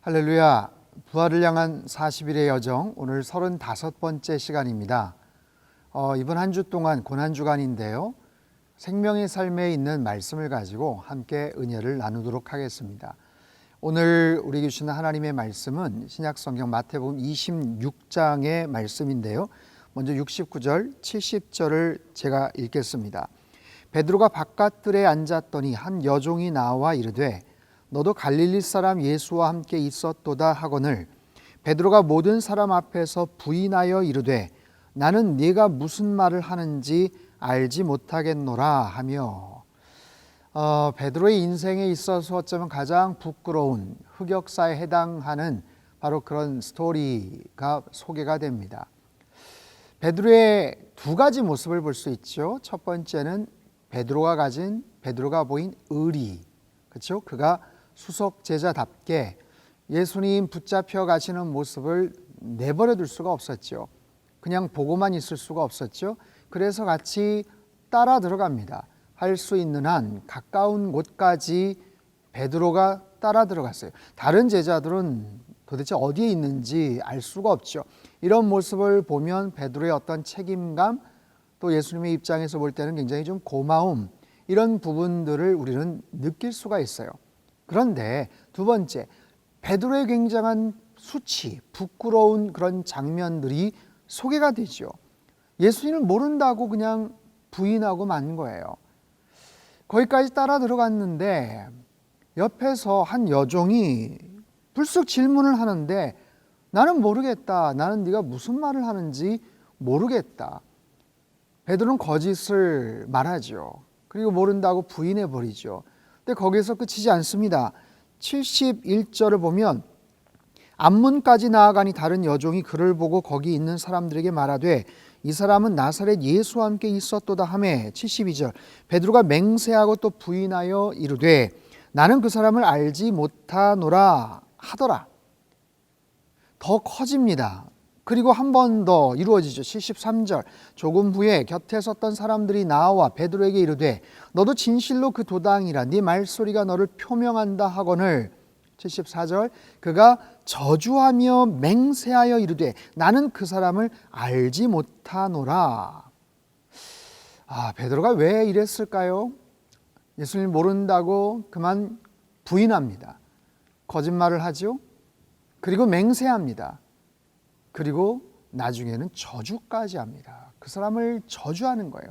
할렐루야. 부활을 향한 40일의 여정, 오늘 35번째 시간입니다. 이번 한 주 동안 고난주간인데요. 생명의 삶에 있는 말씀을 가지고 함께 은혜를 나누도록 하겠습니다. 오늘 우리에게 주시는 하나님의 말씀은 신약성경 마태복음 26장의 말씀인데요. 먼저 69절, 70절을 제가 읽겠습니다. 베드로가 바깥들에 앉았더니 한 여종이 나와 이르되 너도 갈릴리 사람 예수와 함께 있었도다 하거늘 베드로가 모든 사람 앞에서 부인하여 이르되 나는 네가 무슨 말을 하는지 알지 못하겠노라 하며 베드로의 인생에 있어서 어쩌면 가장 부끄러운 흑역사에 해당하는 바로 그런 스토리가 소개가 됩니다. 베드로의 두 가지 모습을 볼 수 있죠. 첫 번째는 베드로가 보인 의리, 그렇죠? 그가 수석 제자답게 예수님 붙잡혀 가시는 모습을 내버려 둘 수가 없었죠. 그냥 보고만 있을 수가 없었죠. 그래서 같이 따라 들어갑니다. 할 수 있는 한 가까운 곳까지 베드로가 따라 들어갔어요. 다른 제자들은 도대체 어디에 있는지 알 수가 없죠. 이런 모습을 보면 베드로의 어떤 책임감, 또 예수님의 입장에서 볼 때는 굉장히 좀 고마움, 이런 부분들을 우리는 느낄 수가 있어요. 그런데 두 번째, 베드로의 굉장한 수치, 부끄러운 그런 장면들이 소개가 되죠. 예수님을 모른다고 그냥 부인하고 만 거예요. 거기까지 따라 들어갔는데 옆에서 한 여종이 불쑥 질문을 하는데 나는 모르겠다. 나는 네가 무슨 말을 하는지 모르겠다. 베드로는 거짓을 말하죠. 그리고 모른다고 부인해 버리죠. 근데 거기서 끝이지 않습니다. 71절을 보면 앞문까지 나아가니 다른 여종이 그를 보고 거기 있는 사람들에게 말하되 이 사람은 나사렛 예수와 함께 있었도다 하매 72절 베드로가 맹세하고 또 부인하여 이르되 나는 그 사람을 알지 못하노라 하더라. 더 커집니다. 그리고 한 번 더 이루어지죠. 73절 조금 후에 곁에 섰던 사람들이 나와 베드로에게 이르되 너도 진실로 그 도당이라 네 말소리가 너를 표명한다 하거늘 74절 그가 저주하며 맹세하여 이르되 나는 그 사람을 알지 못하노라. 베드로가 왜 이랬을까요? 예수님 모른다고 그만 부인합니다. 거짓말을 하죠. 그리고 맹세합니다. 그리고 나중에는 저주까지 합니다. 그 사람을 저주하는 거예요.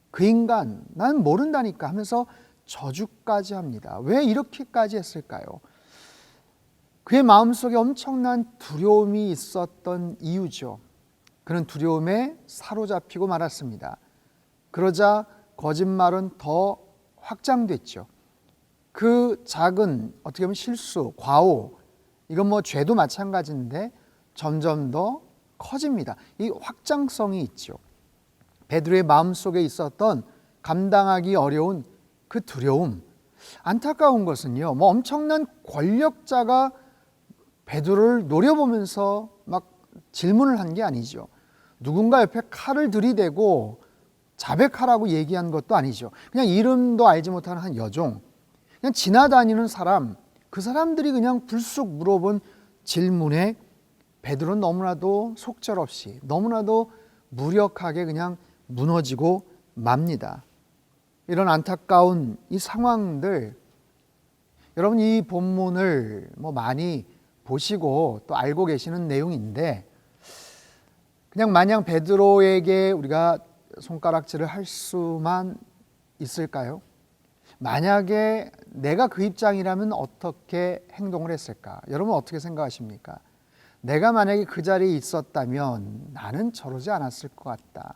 그 인간 난 모른다니까 하면서 저주까지 합니다. 왜 이렇게까지 했을까요? 그의 마음속에 엄청난 두려움이 있었던 이유죠. 그는 두려움에 사로잡히고 말았습니다. 그러자 거짓말은 더 확장됐죠. 그 작은 어떻게 보면 실수, 과오, 이건 죄도 마찬가지인데 점점 더 커집니다. 이 확장성이 있죠. 베드로의 마음속에 있었던 감당하기 어려운 그 두려움. 안타까운 것은요, 엄청난 권력자가 베드로를 노려보면서 막 질문을 한 게 아니죠. 누군가 옆에 칼을 들이대고 자백하라고 얘기한 것도 아니죠. 그냥 이름도 알지 못하는 한 여종, 그냥 지나다니는 사람, 그 사람들이 그냥 불쑥 물어본 질문에 베드로는 너무나도 속절없이 너무나도 무력하게 그냥 무너지고 맙니다. 이런 안타까운 이 상황들, 여러분 이 본문을 많이 보시고 또 알고 계시는 내용인데 그냥 마냥 베드로에게 우리가 손가락질을 할 수만 있을까요? 만약에 내가 그 입장이라면 어떻게 행동을 했을까? 여러분 어떻게 생각하십니까? 내가 만약에 그 자리에 있었다면 나는 저러지 않았을 것 같다.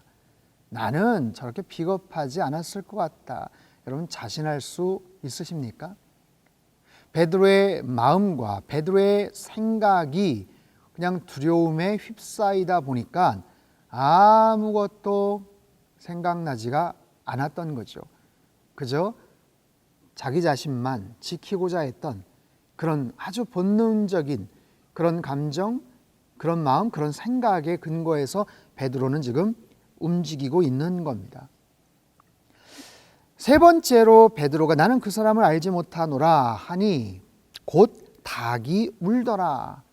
나는 저렇게 비겁하지 않았을 것 같다. 여러분 자신할 수 있으십니까? 베드로의 마음과 베드로의 생각이 그냥 두려움에 휩싸이다 보니까 아무것도 생각나지가 않았던 거죠. 그저 자기 자신만 지키고자 했던 그런 아주 본능적인 그런 감정, 그런 마음, 그런 생각에 근거해서 베드로는 지금 움직이고 있는 겁니다. 세 번째로 베드로가 나는 그 사람을 알지 못하노라 하니 곧 닭이 울더라.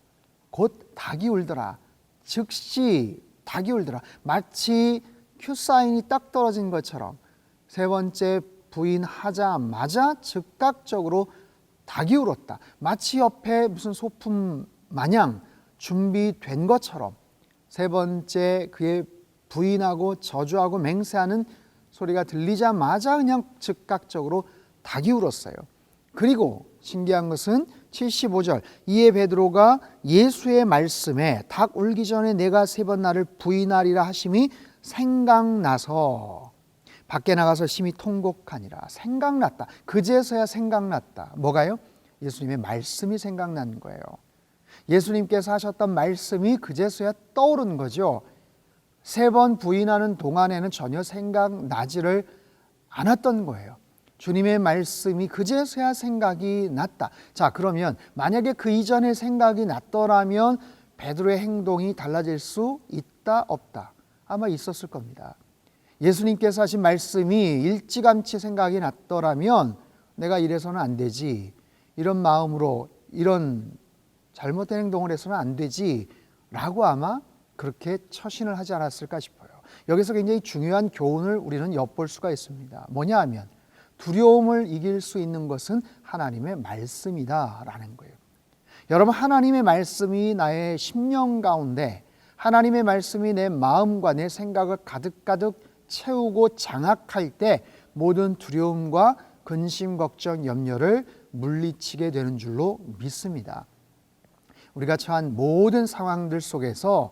곧 닭이 울더라. 즉시 닭이 울더라. 마치 큐사인이 딱 떨어진 것처럼 세 번째 부인하자마자 즉각적으로 닭이 울었다. 마치 옆에 무슨 소품 마냥 준비된 것처럼 세 번째 그의 부인하고 저주하고 맹세하는 소리가 들리자마자 그냥 즉각적으로 닭이 울었어요. 그리고 신기한 것은 75절 이에 베드로가 예수의 말씀에 닭 울기 전에 내가 세 번 나를 부인하리라 하심이 생각나서 밖에 나가서 심히 통곡하니라. 생각났다. 그제서야 생각났다. 뭐가요? 예수님의 말씀이 생각난 거예요. 예수님께서 하셨던 말씀이 그제서야 떠오른 거죠. 세 번 부인하는 동안에는 전혀 생각나지를 않았던 거예요. 주님의 말씀이 그제서야 생각이 났다. 자, 그러면 만약에 그 이전에 생각이 났더라면 베드로의 행동이 달라질 수 있다 없다? 아마 있었을 겁니다. 예수님께서 하신 말씀이 일찌감치 생각이 났더라면 내가 이래서는 안 되지, 이런 마음으로 이런 잘못된 행동을 해서는 안 되지 라고 아마 그렇게 처신을 하지 않았을까 싶어요. 여기서 굉장히 중요한 교훈을 우리는 엿볼 수가 있습니다. 뭐냐 하면 두려움을 이길 수 있는 것은 하나님의 말씀이다라는 거예요. 여러분, 하나님의 말씀이 나의 심령 가운데, 하나님의 말씀이 내 마음과 내 생각을 가득가득 채우고 장악할 때 모든 두려움과 근심, 걱정, 염려를 물리치게 되는 줄로 믿습니다. 우리가 처한 모든 상황들 속에서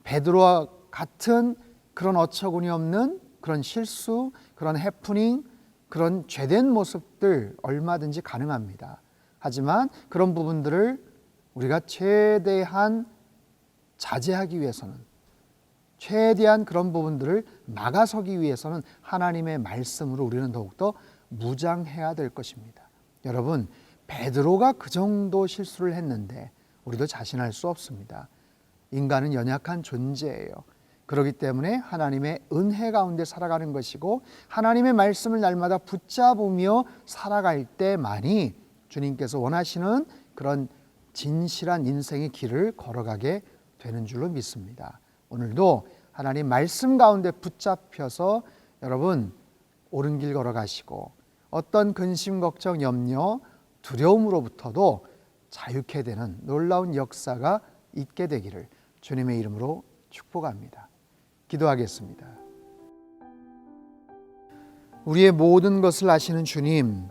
베드로와 같은 그런 어처구니 없는 그런 실수, 그런 해프닝, 그런 죄된 모습들 얼마든지 가능합니다. 하지만 그런 부분들을 우리가 최대한 자제하기 위해서는, 최대한 그런 부분들을 막아서기 위해서는 하나님의 말씀으로 우리는 더욱더 무장해야 될 것입니다. 여러분, 베드로가 그 정도 실수를 했는데 우리도 자신할 수 없습니다. 인간은 연약한 존재예요. 그렇기 때문에 하나님의 은혜 가운데 살아가는 것이고 하나님의 말씀을 날마다 붙잡으며 살아갈 때만이 주님께서 원하시는 그런 진실한 인생의 길을 걸어가게 되는 줄로 믿습니다. 오늘도 하나님 말씀 가운데 붙잡혀서 여러분 옳은 길 걸어가시고 어떤 근심, 걱정, 염려, 두려움으로부터도 자유케 되는 놀라운 역사가 있게 되기를 주님의 이름으로 축복합니다. 기도하겠습니다. 우리의 모든 것을 아시는 주님,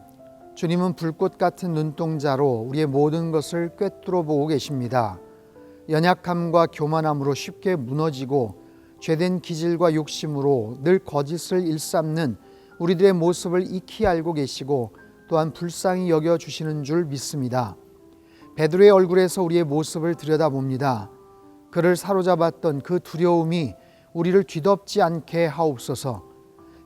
주님은 불꽃 같은 눈동자로 우리의 모든 것을 꿰뚫어 보고 계십니다. 연약함과 교만함으로 쉽게 무너지고 죄된 기질과 욕심으로 늘 거짓을 일삼는 우리들의 모습을 익히 알고 계시고 또한 불쌍히 여겨주시는 줄 믿습니다. 베드로의 얼굴에서 우리의 모습을 들여다봅니다. 그를 사로잡았던 그 두려움이 우리를 뒤덮지 않게 하옵소서.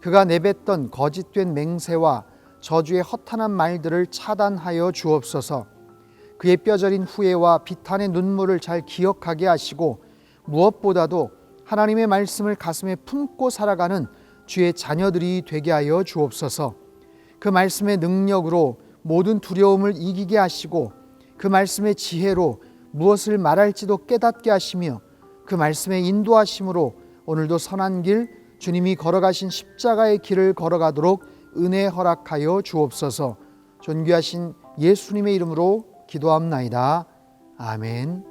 그가 내뱉던 거짓된 맹세와 저주의 허탄한 말들을 차단하여 주옵소서. 그의 뼈저린 후회와 비탄의 눈물을 잘 기억하게 하시고 무엇보다도 하나님의 말씀을 가슴에 품고 살아가는 주의 자녀들이 되게 하여 주옵소서. 그 말씀의 능력으로 모든 두려움을 이기게 하시고 그 말씀의 지혜로 무엇을 말할지도 깨닫게 하시며 그 말씀의 인도하심으로 오늘도 선한 길, 주님이 걸어가신 십자가의 길을 걸어가도록 은혜 허락하여 주옵소서. 존귀하신 예수님의 이름으로 기도합나이다. 아멘.